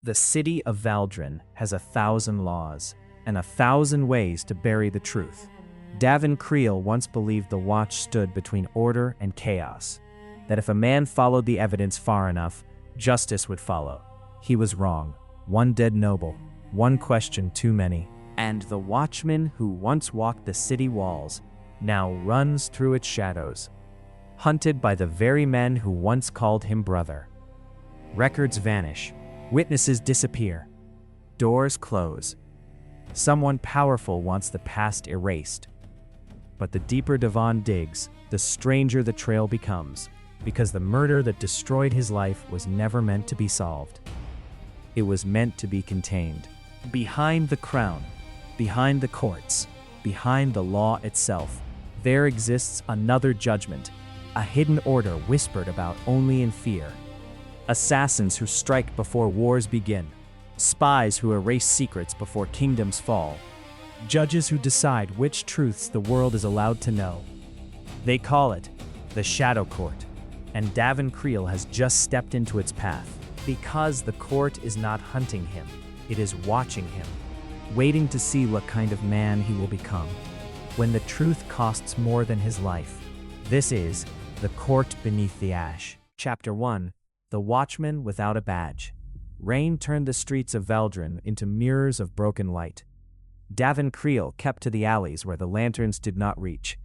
The city of Valdren has 1,000 laws and 1,000 ways to bury the truth. Davan Creel once believed the watch stood between order and chaos, that if a man followed the evidence far enough, justice would follow. He was wrong. One dead noble, one question too many. And the watchman who once walked the city walls now runs through its shadows, hunted by the very men who once called him brother. Records vanish, witnesses disappear, doors close. Someone powerful wants the past erased. But the deeper Davan digs, the stranger the trail becomes, because the murder that destroyed his life was never meant to be solved. It was meant to be contained. Behind the crown, behind the courts, behind the law itself, there exists another judgment, a hidden order whispered about only in fear. Assassins who strike before wars begin, spies who erase secrets before kingdoms fall, judges who decide which truths the world is allowed to know. They call it the Shadow Court, and Davan Creel has just stepped into its path. Because the court is not hunting him, it is watching him, waiting to see what kind of man he will become. When the truth costs more than his life. This is The Court Beneath the Ash. Chapter 1. The Watchman Without a Badge. Rain turned the streets of Valdren into mirrors of broken light. Davan Creel kept to the alleys where the lanterns did not reach.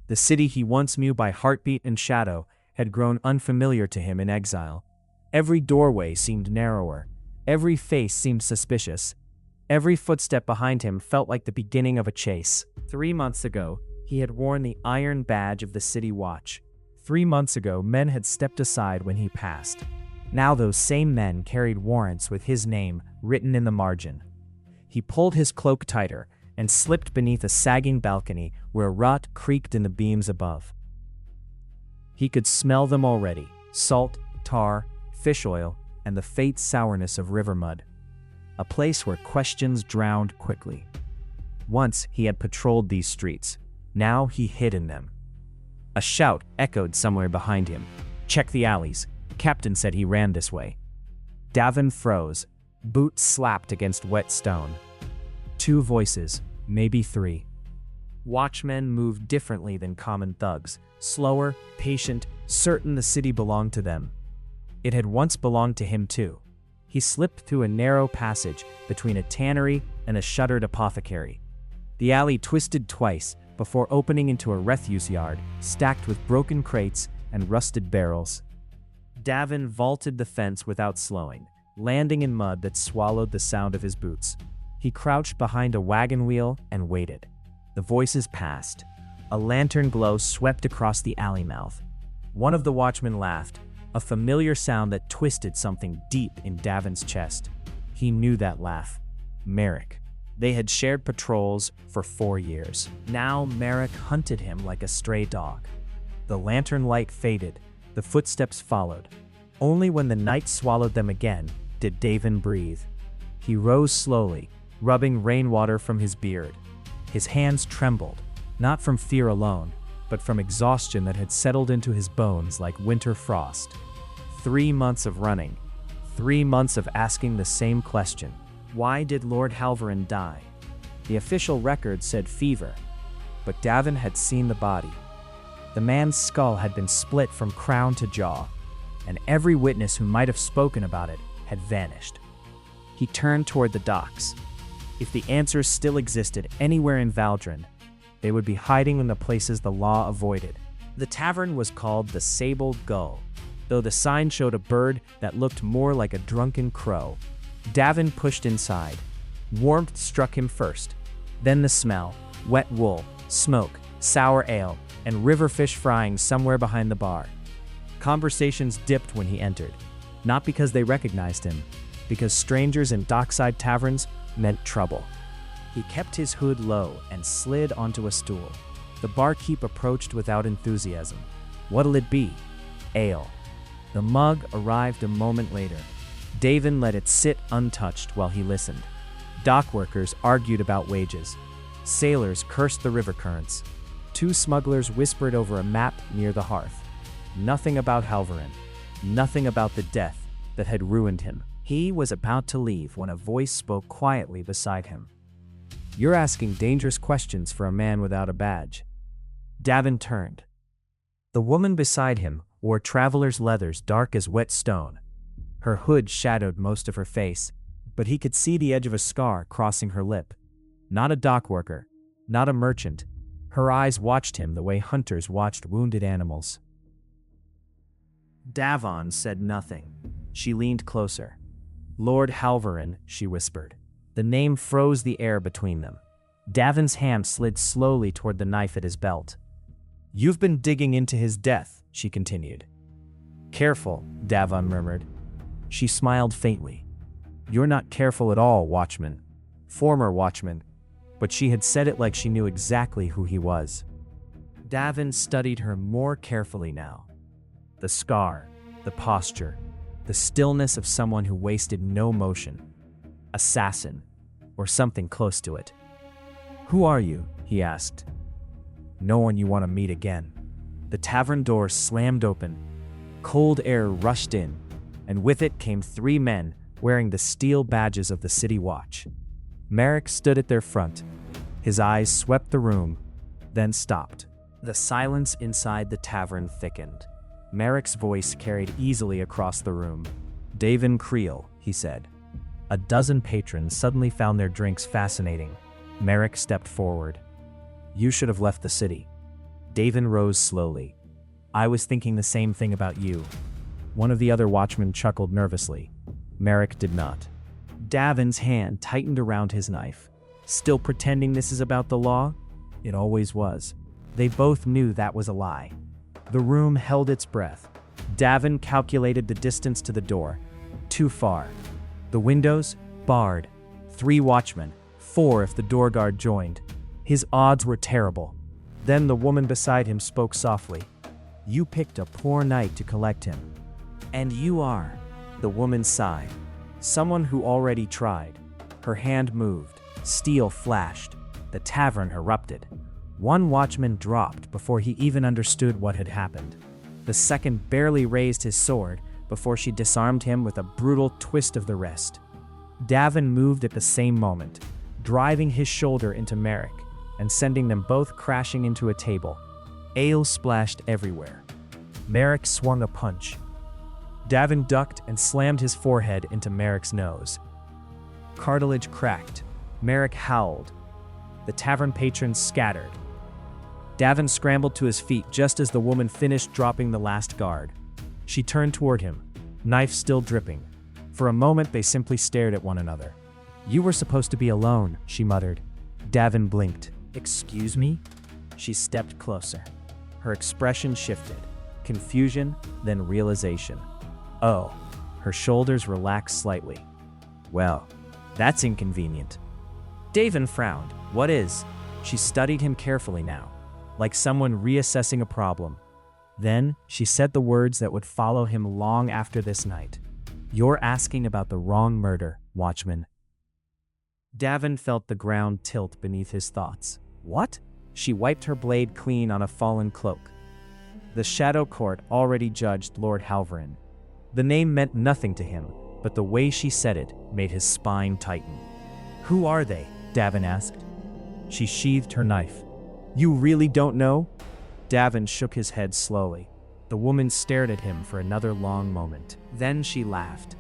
The city he once knew by heartbeat and shadow had grown unfamiliar to him in exile. Every doorway seemed narrower. Every face seemed suspicious. Every footstep behind him felt like the beginning of a chase. 3 months ago, he had worn the iron badge of the city watch. 3 months ago, men had stepped aside when he passed. Now those same men carried warrants with his name written in the margin. He pulled his cloak tighter and slipped beneath a sagging balcony where rot creaked in the beams above. He could smell them already: salt, tar, fish oil, and the faint sourness of river mud. A place where questions drowned quickly. Once he had patrolled these streets. Now he hid in them. A shout echoed somewhere behind him. "Check the alleys. Captain said he ran this way." Davan froze. Boots slapped against wet stone. 2 voices, maybe 3. Watchmen moved differently than common thugs. Slower, patient, certain the city belonged to them. It had once belonged to him too. He slipped through a narrow passage between a tannery and a shuttered apothecary. The alley twisted twice before opening into a refuse yard stacked with broken crates and rusted barrels. Davan vaulted the fence without slowing, landing in mud that swallowed the sound of his boots. He crouched behind a wagon wheel and waited. The voices passed. A lantern glow swept across the alley mouth. One of the watchmen laughed, a familiar sound that twisted something deep in Davan's chest. He knew that laugh. Merrick. They had shared patrols for 4 years. Now Merrick hunted him like a stray dog. The lantern light faded. The footsteps followed. Only when the night swallowed them again did Davan breathe. He rose slowly, rubbing rainwater from his beard. His hands trembled, not from fear alone, but from exhaustion that had settled into his bones like winter frost. 3 months of running. 3 months of asking the same question. Why did Lord Valdren die? The official record said fever, but Davan had seen the body. The man's skull had been split from crown to jaw, and every witness who might have spoken about it had vanished. He turned toward the docks. If the answers still existed anywhere in Valdren, they would be hiding in the places the law avoided. The tavern was called the Sable Gull, though the sign showed a bird that looked more like a drunken crow. Davan pushed inside. Warmth struck him first, then the smell: wet wool, smoke, sour ale, and river fish frying somewhere behind the bar. Conversations dipped when he entered, not because they recognized him, because strangers in dockside taverns meant trouble. He kept his hood low and slid onto a stool. The barkeep approached without enthusiasm. What'll it be? Ale. The mug arrived a moment later. Davan let it sit untouched while he listened. Dock workers argued about wages. Sailors cursed the river currents. 2 smugglers whispered over a map near the hearth. Nothing about Valdren. Nothing about the death that had ruined him. He was about to leave when a voice spoke quietly beside him. "You're asking dangerous questions for a man without a badge." Davan turned. The woman beside him wore traveler's leathers dark as wet stone. Her hood shadowed most of her face, but he could see the edge of a scar crossing her lip. Not a dock worker, not a merchant. Her eyes watched him the way hunters watched wounded animals. Davan said nothing. She leaned closer. "Lord Halvorin," she whispered. The name froze the air between them. Davan's hand slid slowly toward the knife at his belt. "You've been digging into his death," she continued. "Careful," Davan murmured. She smiled faintly. "You're not careful at all, watchman. Former watchman." But she had said it like she knew exactly who he was. Davan studied her more carefully now. The scar, the posture, the stillness of someone who wasted no motion. Assassin, or something close to it. "Who are you?" he asked. "No one you want to meet again." The tavern door slammed open. Cold air rushed in, and with it came 3 men wearing the steel badges of the city watch. Merrick stood at their front. His eyes swept the room, then stopped. The silence inside the tavern thickened. Merrick's voice carried easily across the room. "Davan Creel," he said. A dozen patrons suddenly found their drinks fascinating. Merrick stepped forward. "You should have left the city." Davan rose slowly. "I was thinking the same thing about you." One of the other watchmen chuckled nervously. Merrick did not. Davan's hand tightened around his knife. "Still pretending this is about the law?" It always was. They both knew that was a lie. The room held its breath. Davan calculated the distance to the door. Too far. The windows? Barred. 3 watchmen. 4 if the door guard joined. His odds were terrible. Then the woman beside him spoke softly. "You picked a poor night to collect him." "And you are." The woman sighed. "Someone who already tried." Her hand moved. Steel flashed. The tavern erupted. One watchman dropped before he even understood what had happened. The second barely raised his sword before she disarmed him with a brutal twist of the wrist. Davan moved at the same moment, driving his shoulder into Merrick and sending them both crashing into a table. Ale splashed everywhere. Merrick swung a punch. Davan ducked and slammed his forehead into Merrick's nose. Cartilage cracked. Merrick howled. The tavern patrons scattered. Davan scrambled to his feet just as the woman finished dropping the last guard. She turned toward him, knife still dripping. For a moment they simply stared at one another. "You were supposed to be alone," she muttered. Davan blinked. "Excuse me?" She stepped closer. Her expression shifted. Confusion, then realization. "Oh." Her shoulders relaxed slightly. "Well, that's inconvenient." Davan frowned. "What is?" She studied him carefully now, like someone reassessing a problem. Then she said the words that would follow him long after this night. "You're asking about the wrong murder, watchman." Davan felt the ground tilt beneath his thoughts. "What?" She wiped her blade clean on a fallen cloak. The Shadow Court already judged Lord Halvorin. The name meant nothing to him, but the way she said it made his spine tighten. "Who are they?" Davan asked. She sheathed her knife. "You really don't know?" Davan shook his head slowly. The woman stared at him for another long moment. Then she laughed.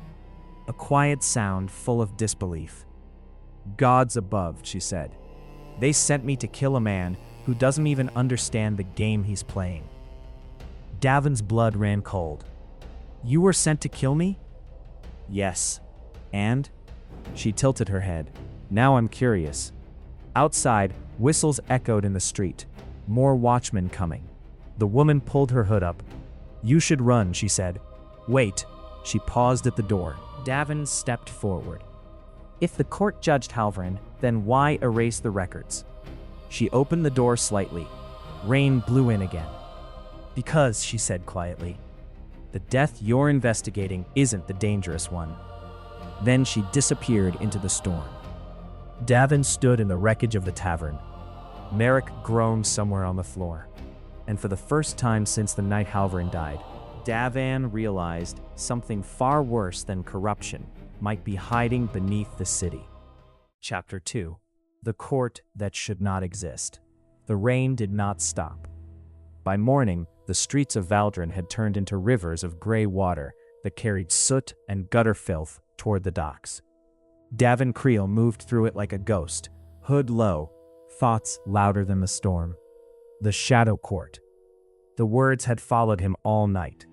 A quiet sound full of disbelief. "Gods above," she said. "They sent me to kill a man who doesn't even understand the game he's playing." Davan's blood ran cold. "You were sent to kill me?" "Yes." "And?" She tilted her head. "Now I'm curious." Outside, whistles echoed in the street. More watchmen coming. The woman pulled her hood up. "You should run," she said. "Wait." She paused at the door. Davan stepped forward. "If the court judged Halvorin, then why erase the records?" She opened the door slightly. Rain blew in again. "Because," she said quietly, "the death you're investigating isn't the dangerous one." Then she disappeared into the storm. Davan stood in the wreckage of the tavern. Merrick groaned somewhere on the floor. And for the first time since the night Halvorin died, Davan realized something far worse than corruption might be hiding beneath the city. Chapter 2. The Court That Should Not Exist. The rain did not stop. By morning, the streets of Valdren had turned into rivers of gray water that carried soot and gutter filth toward the docks. Davan Creel moved through it like a ghost, hood low, thoughts louder than the storm. The Shadow Court. The words had followed him all night.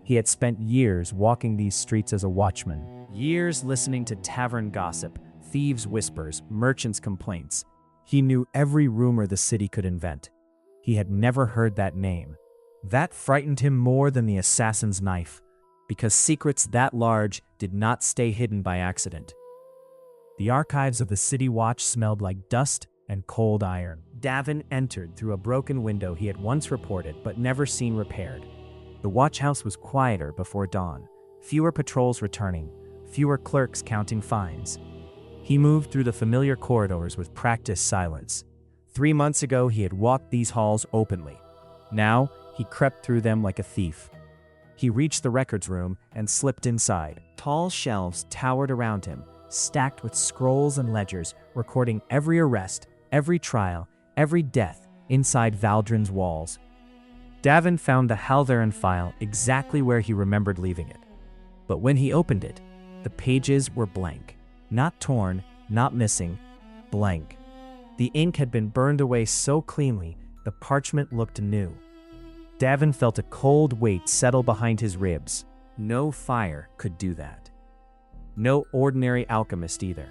He had spent years walking these streets as a watchman, years listening to tavern gossip, thieves' whispers, merchants' complaints. He knew every rumor the city could invent. He had never heard that name. That frightened him more than the assassin's knife, because secrets that large did not stay hidden by accident. The archives of the city watch smelled like dust and cold iron. Davan entered through a broken window he had once reported but never seen repaired. The watch house was quieter before dawn, fewer patrols returning, fewer clerks counting fines. He moved through the familiar corridors with practiced silence. 3 months ago, he had walked these halls openly. Now, he crept through them like a thief. He reached the records room and slipped inside. Tall shelves towered around him, stacked with scrolls and ledgers recording every arrest, every trial, every death inside Valdren's walls. Davan found the Valdren file exactly where he remembered leaving it. But when he opened it, the pages were blank. Not torn, not missing, blank. The ink had been burned away so cleanly, the parchment looked new. Davan felt a cold weight settle behind his ribs. No fire could do that. No ordinary alchemist either.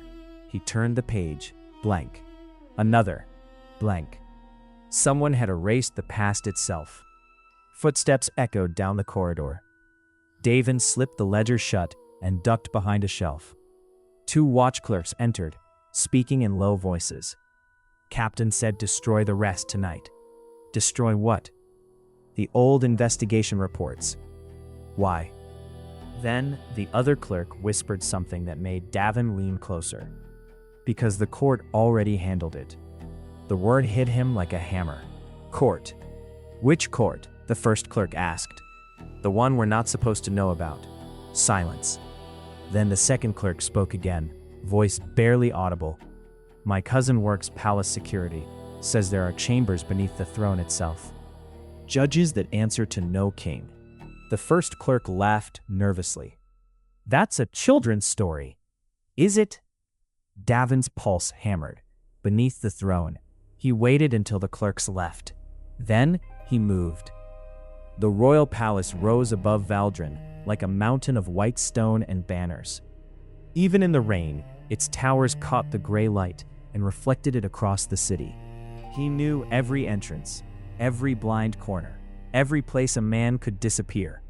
He turned the page, blank. Another, blank. Someone had erased the past itself. Footsteps echoed down the corridor. Davan slipped the ledger shut and ducked behind a shelf. 2 watch clerks entered, speaking in low voices. Captain said destroy the rest tonight. Destroy what? The old investigation reports. Why? Then the other clerk whispered something that made Davan lean closer. Because the court already handled it. The word hit him like a hammer. Court. Which court? The first clerk asked. The one we're not supposed to know about. Silence. Then the second clerk spoke again, voice barely audible. My cousin works palace security, says there are chambers beneath the throne itself. Judges that answer to no king. The first clerk laughed nervously. That's a children's story. Is it? Davan's pulse hammered. Beneath the throne, he waited until the clerks left. Then he moved. The royal palace rose above Valdren like a mountain of white stone and banners. Even in the rain, its towers caught the gray light and reflected it across the city. He knew every entrance, every blind corner, every place a man could disappear.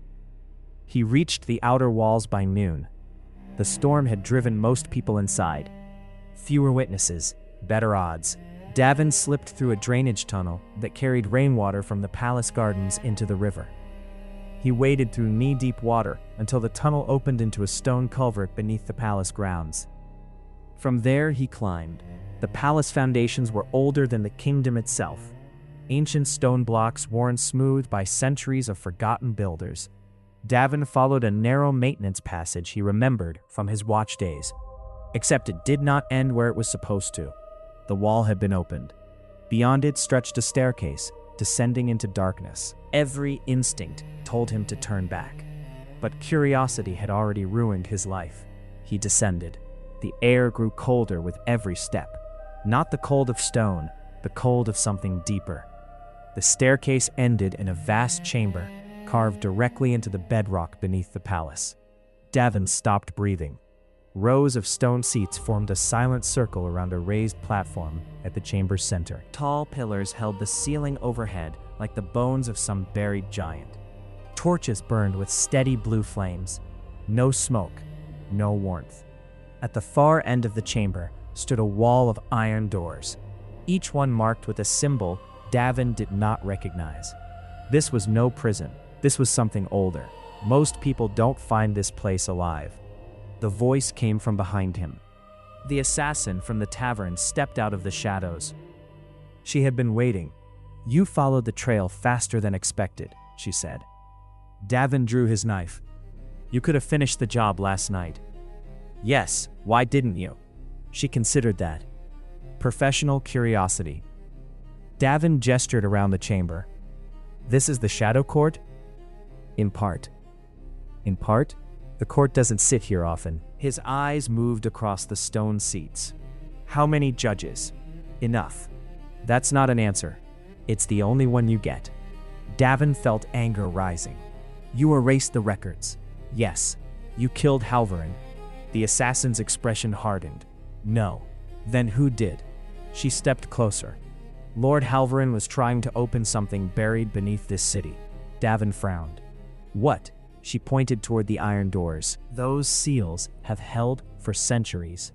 He reached the outer walls by noon. The storm had driven most people inside. Fewer witnesses, better odds. Davan slipped through a drainage tunnel that carried rainwater from the palace gardens into the river. He waded through knee-deep water until the tunnel opened into a stone culvert beneath the palace grounds. From there he climbed. The palace foundations were older than the kingdom itself. Ancient stone blocks worn smooth by centuries of forgotten builders. Davan followed a narrow maintenance passage he remembered from his watch days. Except it did not end where it was supposed to. The wall had been opened. Beyond it stretched a staircase, descending into darkness. Every instinct told him to turn back. But curiosity had already ruined his life. He descended. The air grew colder with every step. Not the cold of stone, the cold of something deeper. The staircase ended in a vast chamber, carved directly into the bedrock beneath the palace. Davan stopped breathing. Rows of stone seats formed a silent circle around a raised platform at the chamber's center. Tall pillars held the ceiling overhead like the bones of some buried giant. Torches burned with steady blue flames. No smoke, no warmth. At the far end of the chamber stood a wall of iron doors, each one marked with a symbol Davan did not recognize. This was no prison. This was something older. Most people don't find this place alive. The voice came from behind him. The assassin from the tavern stepped out of the shadows. She had been waiting. You followed the trail faster than expected, she said. Davan drew his knife. You could have finished the job last night. Yes, why didn't you? She considered that. Professional curiosity. Davan gestured around the chamber. This is the Shadow Court? In part. In part? The court doesn't sit here often. His eyes moved across the stone seats. How many judges? Enough. That's not an answer. It's the only one you get. Davan felt anger rising. You erased the records. Yes. You killed Halvarin. The assassin's expression hardened. No. Then who did? She stepped closer. Lord Halvarin was trying to open something buried beneath this city. Davan frowned. What? She pointed toward the iron doors. Those seals have held for centuries.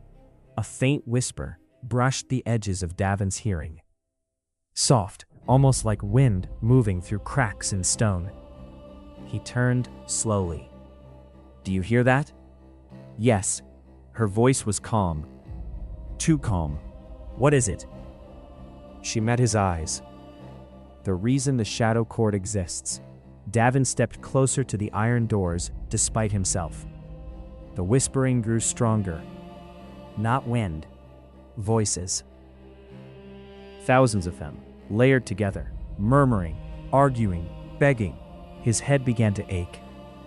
A faint whisper brushed the edges of Davan's hearing. Soft, almost like wind moving through cracks in stone. He turned slowly. Do you hear that? Yes. Her voice was calm. Too calm. What is it? She met his eyes. The reason the Shadow Court exists. Davan stepped closer to the iron doors despite himself. The whispering grew stronger. Not wind. Voices. Thousands of them, layered together, murmuring, arguing, begging. His head began to ache.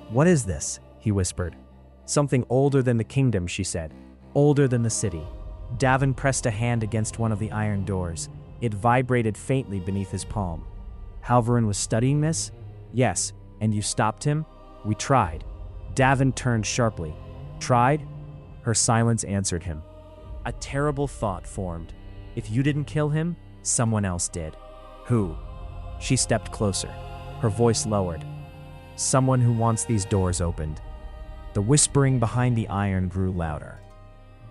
What is this? He whispered. Something older than the kingdom, she said. Older than the city. Davan pressed a hand against one of the iron doors. It vibrated faintly beneath his palm. Halvarin was studying this? Yes. And you stopped him? We tried. Davan turned sharply. Tried? Her silence answered him. A terrible thought formed. If you didn't kill him, someone else did. Who? She stepped closer. Her voice lowered. Someone who wants these doors opened. The whispering behind the iron grew louder.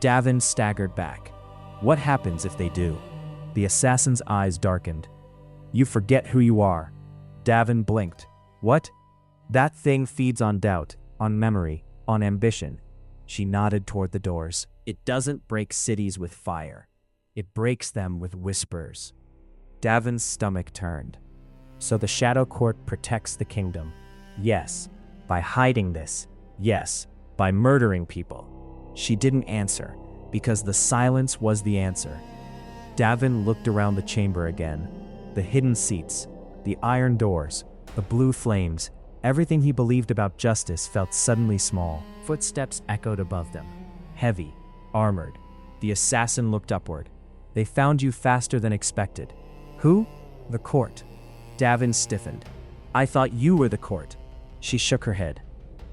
Davan staggered back. What happens if they do? The assassin's eyes darkened. You forget who you are. Davan blinked. What? That thing feeds on doubt, on memory, on ambition. She nodded toward the doors. It doesn't break cities with fire. It breaks them with whispers. Davan's stomach turned. So the Shadow Court protects the kingdom. Yes. By hiding this. Yes. By murdering people. She didn't answer, because the silence was the answer. Davan looked around the chamber again. The hidden seats, the iron doors, the blue flames, everything he believed about justice felt suddenly small. Footsteps echoed above them. Heavy, armored. The assassin looked upward. They found you faster than expected. Who? The court. Davan stiffened. I thought you were the court. She shook her head.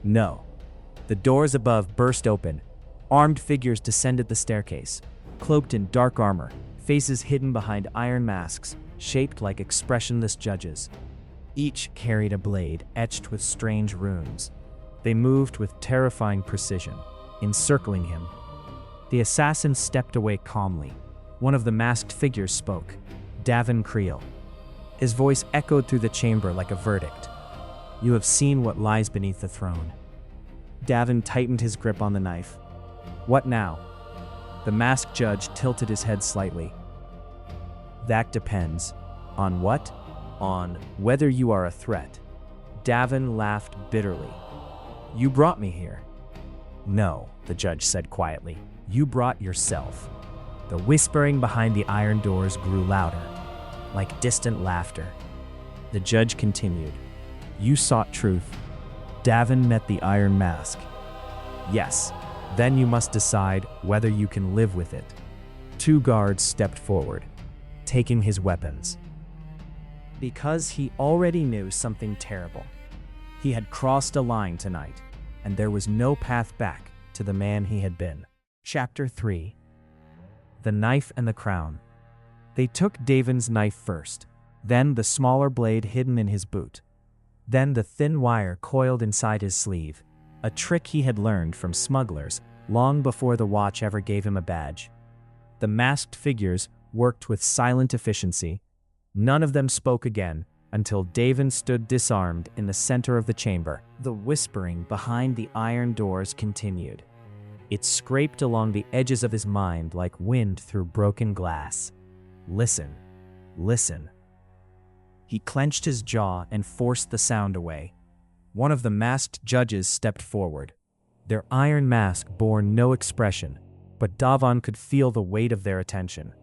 No. The doors above burst open. Armed figures descended the staircase, cloaked in dark armor, faces hidden behind iron masks, shaped like expressionless judges. Each carried a blade etched with strange runes. They moved with terrifying precision, encircling him. The assassin stepped away calmly. One of the masked figures spoke, Davan Creel. His voice echoed through the chamber like a verdict. You have seen what lies beneath the throne. Davan tightened his grip on the knife. What now? The masked judge tilted his head slightly. That depends. On what? On whether you are a threat. Davan laughed bitterly. You brought me here. No, the judge said quietly. You brought yourself. The whispering behind the iron doors grew louder, like distant laughter. The judge continued. You sought truth. Davan met the iron mask. Yes. Then you must decide whether you can live with it. Two guards stepped forward, taking his weapons. Because he already knew something terrible. He had crossed a line tonight, and there was no path back to the man he had been. Chapter 3. The Knife and the Crown. They took Davan's knife first, then the smaller blade hidden in his boot, then the thin wire coiled inside his sleeve, a trick he had learned from smugglers long before the watch ever gave him a badge. The masked figures worked with silent efficiency. None of them spoke again until Davan stood disarmed in the center of the chamber. The whispering behind the iron doors continued. It scraped along the edges of his mind like wind through broken glass. Listen. Listen. He clenched his jaw and forced the sound away. One of the masked judges stepped forward. Their iron mask bore no expression, but Davan could feel the weight of their attention.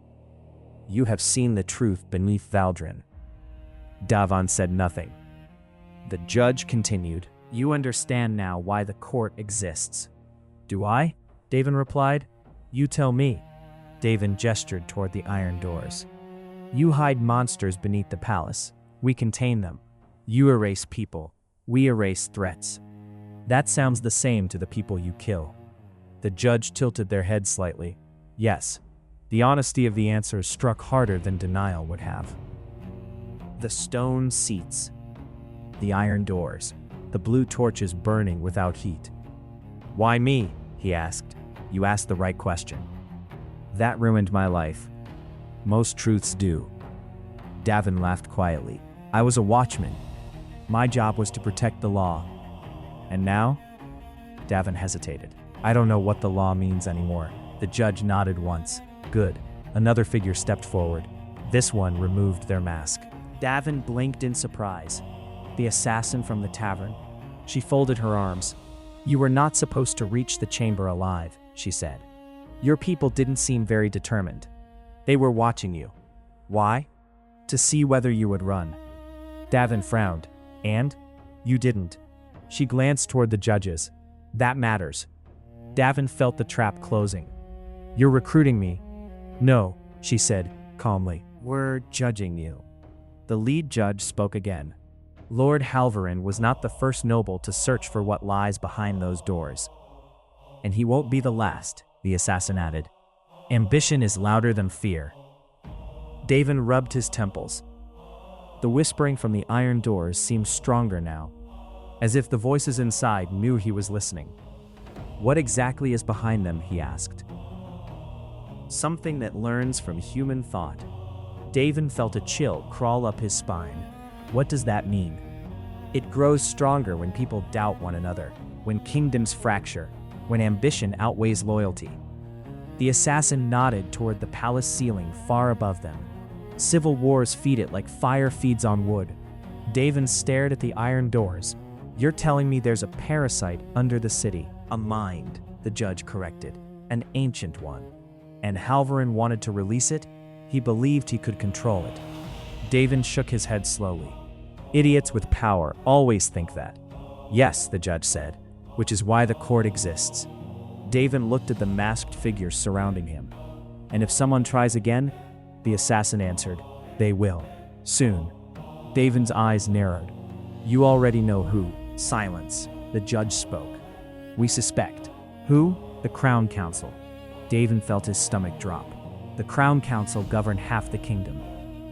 "You have seen the truth beneath Valdren." Davan said nothing. The judge continued, "You understand now why the court exists." "Do I?" Davan replied. "You tell me." Davan gestured toward the iron doors. "You hide monsters beneath the palace. We contain them. You erase people. We erase threats. That sounds the same to the people you kill." The judge tilted their head slightly. Yes, the honesty of the answer struck harder than denial would have. The stone seats, the iron doors, the blue torches burning without heat. "Why me?" he asked. "You asked the right question." "That ruined my life." "Most truths do." Davan laughed quietly. "I was a watchman. My job was to protect the law. And now?" Davan hesitated. "I don't know what the law means anymore." The judge nodded once. "Good." Another figure stepped forward. This one removed their mask. Davan blinked in surprise. "The assassin from the tavern." She folded her arms. "You were not supposed to reach the chamber alive," she said. "Your people didn't seem very determined. They were watching you." "Why?" "To see whether you would run." Davan frowned. "And? You didn't." She glanced toward the judges. "That matters." Davan felt the trap closing. "You're recruiting me." "No," she said calmly. "We're judging you." The lead judge spoke again. "Lord Halvorin was not the first noble to search for what lies behind those doors. And he won't be the last," the assassin added. "Ambition is louder than fear." Davan rubbed his temples. The whispering from the iron doors seemed stronger now, as if the voices inside knew he was listening. "What exactly is behind them?" he asked. "Something that learns from human thought." Davan felt a chill crawl up his spine. "What does that mean?" "It grows stronger when people doubt one another, when kingdoms fracture, when ambition outweighs loyalty." The assassin nodded toward the palace ceiling far above them. "Civil wars feed it like fire feeds on wood." Davan stared at the iron doors. "You're telling me there's a parasite under the city?" "A mind," the judge corrected. "An ancient one." "And Halvorin wanted to release it?" "He believed he could control it." Davan shook his head slowly. "Idiots with power always think that." "Yes," the judge said, "which is why the court exists." Davan looked at the masked figures surrounding him. "And if someone tries again?" The assassin answered, "They will. Soon." Davan's eyes narrowed. "You already know who." Silence. The judge spoke. "We suspect." "Who?" "The Crown Council." Davan felt his stomach drop. The Crown Council governed half the kingdom.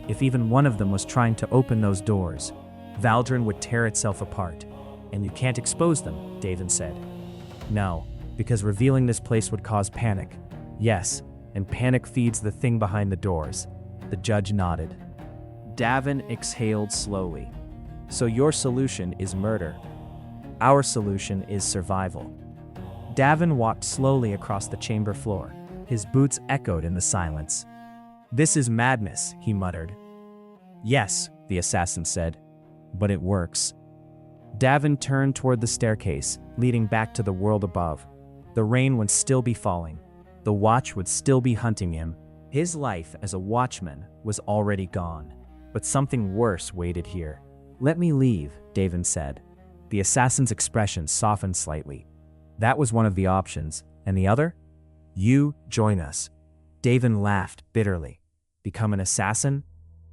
If even one of them was trying to open those doors, Valdren would tear itself apart. "And you can't expose them," Davan said. "No, because revealing this place would cause panic." "Yes, and panic feeds the thing behind the doors." The judge nodded. Davan exhaled slowly. "So your solution is murder. Our solution is survival." Davan walked slowly across the chamber floor. His boots echoed in the silence. "This is madness," he muttered. "Yes," the assassin said, "but it works." Davan turned toward the staircase, leading back to the world above. The rain would still be falling. The watch would still be hunting him. His life as a watchman was already gone. But something worse waited here. "Let me leave," Davan said. The assassin's expression softened slightly. "That was one of the options. And the other?" "You join us." Davan laughed bitterly. "Become an assassin?"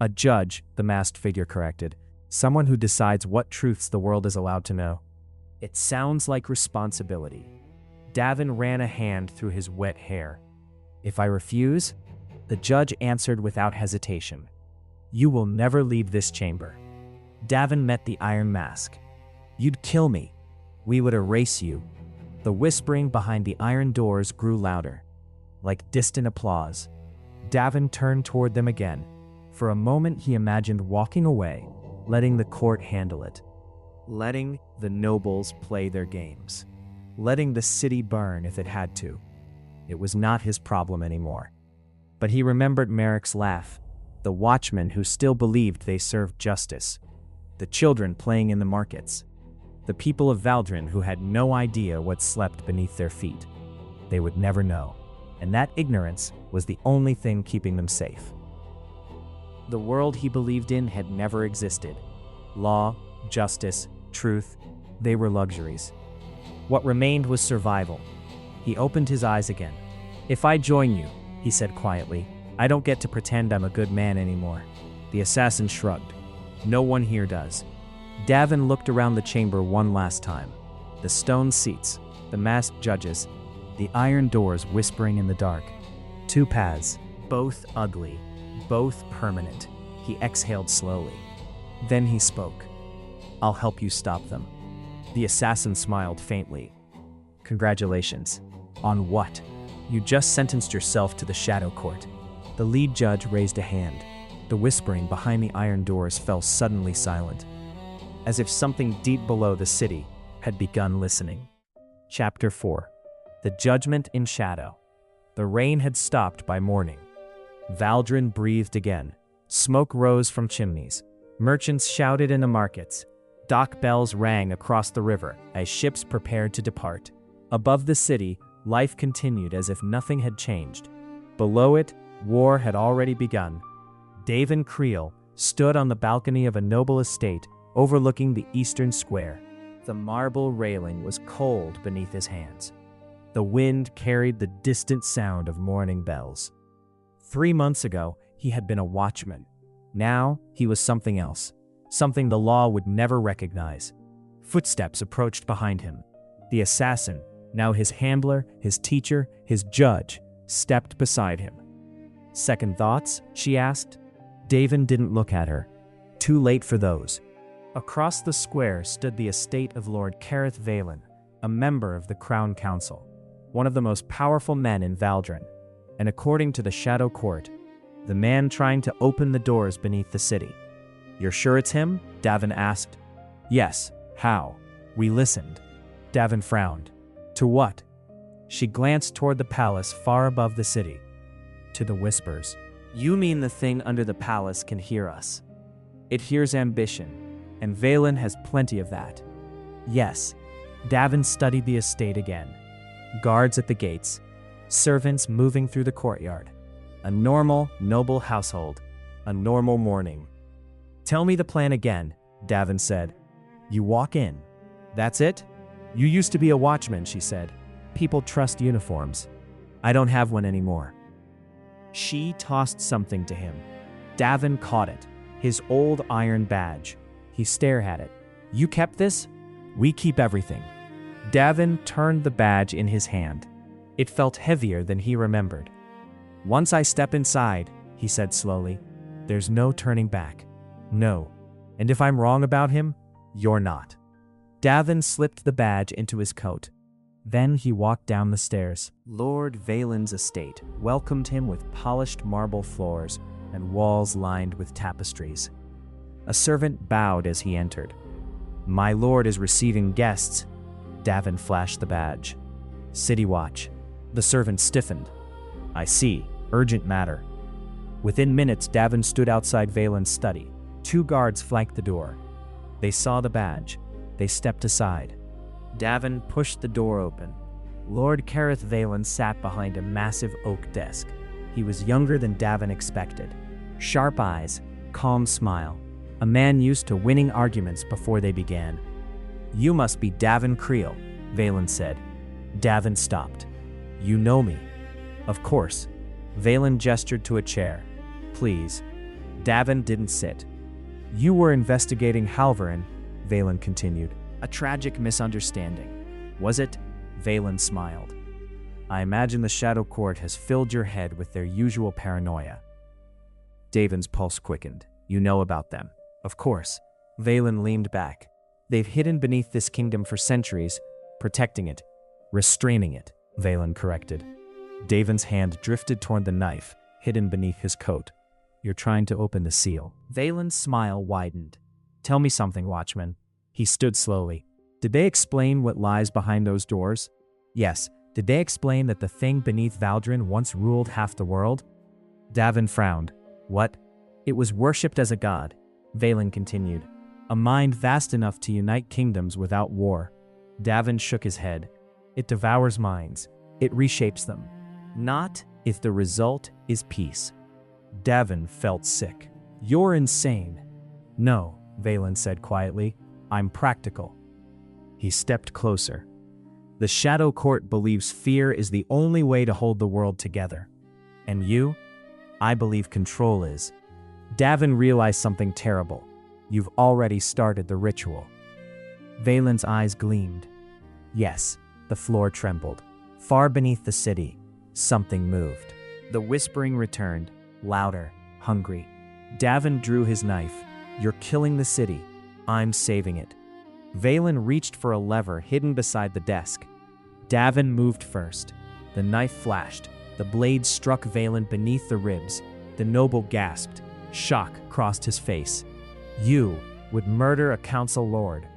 "A judge," the masked figure corrected. "Someone who decides what truths the world is allowed to know." "It sounds like responsibility." Davan ran a hand through his wet hair. "If I refuse?" The judge answered without hesitation. "You will never leave this chamber." Davan met the iron mask. "You'd kill me. We would erase you." The whispering behind the iron doors grew louder, like distant applause. Davan turned toward them again. For a moment he imagined walking away, letting the court handle it. Letting the nobles play their games. Letting the city burn if it had to. It was not his problem anymore. But he remembered Merrick's laugh, the watchmen who still believed they served justice, the children playing in the markets, The people of Valdren who had no idea what slept beneath their feet. They would never know, and that ignorance was the only thing keeping them safe. The world he believed in had never existed. Law, justice, truth, they were luxuries. What remained was survival. He opened his eyes again. "If I join you," he said quietly, "I don't get to pretend I'm a good man anymore." The assassin shrugged. "No one here does." Davan looked around the chamber one last time. The stone seats, the masked judges, the iron doors whispering in the dark. Two paths, both ugly, both permanent. He exhaled slowly. Then he spoke. "I'll help you stop them." The assassin smiled faintly. "Congratulations." "On what?" "You just sentenced yourself to the Shadow Court." The lead judge raised a hand. The whispering behind the iron doors fell suddenly silent, as if something deep below the city had begun listening. Chapter 4. The Judgment in Shadow. The rain had stopped by morning. Valdren breathed again. Smoke rose from chimneys. Merchants shouted in the markets. Dock bells rang across the river as ships prepared to depart. Above the city, life continued as if nothing had changed. Below it, war had already begun. Davan Creel stood on the balcony of a noble estate overlooking the eastern square. The marble railing was cold beneath his hands. The wind carried the distant sound of morning bells. 3 months ago, he had been a watchman. Now, he was something else, something the law would never recognize. Footsteps approached behind him. The assassin, now his handler, his teacher, his judge, stepped beside him. "Second thoughts?" she asked. Davan didn't look at her. Too late for those. Across the square stood the estate of Lord Careth Valen, a member of the Crown Council, one of the most powerful men in Valdren, and according to the Shadow Court, the man trying to open the doors beneath the city. "You're sure it's him?" Davan asked. "Yes. How?" "We listened." Davan frowned. "To what?" She glanced toward the palace far above the city. "To the whispers." "You mean the thing under the palace can hear us?" "It hears ambition, and Valen has plenty of that." "Yes." Davan studied the estate again. Guards at the gates, servants moving through the courtyard. A normal, noble household. A normal morning. "Tell me the plan again," Davan said. "You walk in. That's it?" "You used to be a watchman," she said. "People trust uniforms. I don't have one anymore." She tossed something to him. Davan caught it. His old iron badge. He stared at it. "You kept this?" "We keep everything." Davan turned the badge in his hand. It felt heavier than he remembered. "Once I step inside," he said slowly, "there's no turning back. No. And if I'm wrong about him, you're not." Davan slipped the badge into his coat. Then he walked down the stairs. Lord Valen's estate welcomed him with polished marble floors and walls lined with tapestries. A servant bowed as he entered. "My lord is receiving guests." Davan flashed the badge. "City watch." The servant stiffened. "I see. Urgent matter." Within minutes, Davan stood outside Valen's study. 2 guards flanked the door. They saw the badge. They stepped aside. Davan pushed the door open. Lord Careth Valen sat behind a massive oak desk. He was younger than Davan expected. Sharp eyes, calm smile. A man used to winning arguments before they began. "You must be Davan Creel," Valen said. Davan stopped. "You know me." "Of course." Valen gestured to a chair. "Please." Davan didn't sit. "You were investigating Halvarin," Valen continued. "A tragic misunderstanding. Was it?" Valen smiled. "I imagine the Shadow Court has filled your head with their usual paranoia." Davan's pulse quickened. "You know about them." "Of course." Valen leaned back. "They've hidden beneath this kingdom for centuries, protecting it, restraining it," Valen corrected. Davan's hand drifted toward the knife, hidden beneath his coat. "You're trying to open the seal." Valen's smile widened. "Tell me something, Watchman." He stood slowly. "Did they explain what lies behind those doors?" "Yes." "Did they explain that the thing beneath Valdren once ruled half the world?" Davan frowned. "What?" "It was worshipped as a god," Valen continued. A mind vast enough to unite kingdoms without war. Davan shook his head. It devours minds. It reshapes them. Not if the result is peace. Davan felt sick. You're insane. No, Valen said quietly. I'm practical. He stepped closer. The Shadow Court believes fear is the only way to hold the world together. And you? I believe control is. Davan realized something terrible. You've already started the ritual. Valen's eyes gleamed. Yes, the floor trembled. Far beneath the city, something moved. The whispering returned, louder, hungry. Davan drew his knife. You're killing the city. I'm saving it. Valen reached for a lever hidden beside the desk. Davan moved first. The knife flashed. The blade struck Valen beneath the ribs. The noble gasped. Shock crossed his face. You would murder a council lord.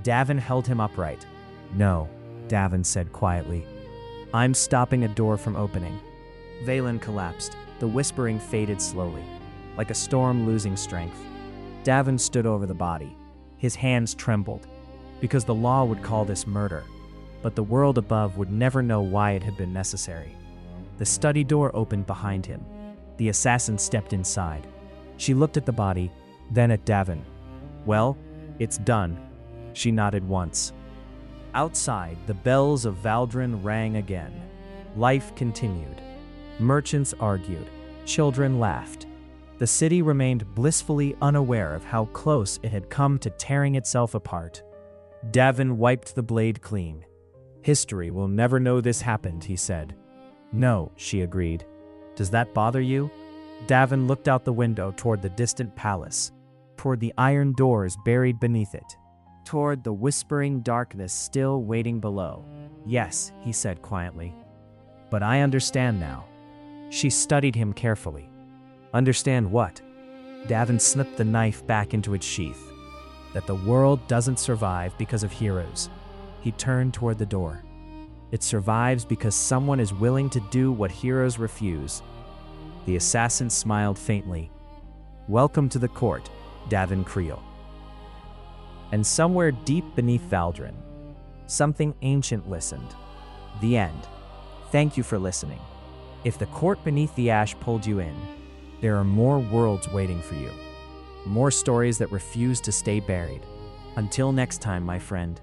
Davan held him upright. No, Davan said quietly. I'm stopping a door from opening. Valen collapsed. The whispering faded slowly, like a storm losing strength. Davan stood over the body. His hands trembled, because the law would call this murder, but the world above would never know why it had been necessary. The study door opened behind him. The assassin stepped inside. She looked at the body, then at Davan. Well, it's done. She nodded once. Outside, the bells of Valdren rang again. Life continued. Merchants argued. Children laughed. The city remained blissfully unaware of how close it had come to tearing itself apart. Davan wiped the blade clean. History will never know this happened, he said. No, she agreed. Does that bother you? Davan looked out the window toward the distant palace, toward the iron doors buried beneath it, toward the whispering darkness still waiting below. Yes, he said quietly. But I understand now. She studied him carefully. Understand what? Davan slipped the knife back into its sheath. That the world doesn't survive because of heroes. He turned toward the door. It survives because someone is willing to do what heroes refuse. The assassin smiled faintly. Welcome to the court, Davan Creel. And somewhere deep beneath Valdren, something ancient listened. The end. Thank you for listening. If the court beneath the ash pulled you in, there are more worlds waiting for you. More stories that refuse to stay buried. Until next time, my friend.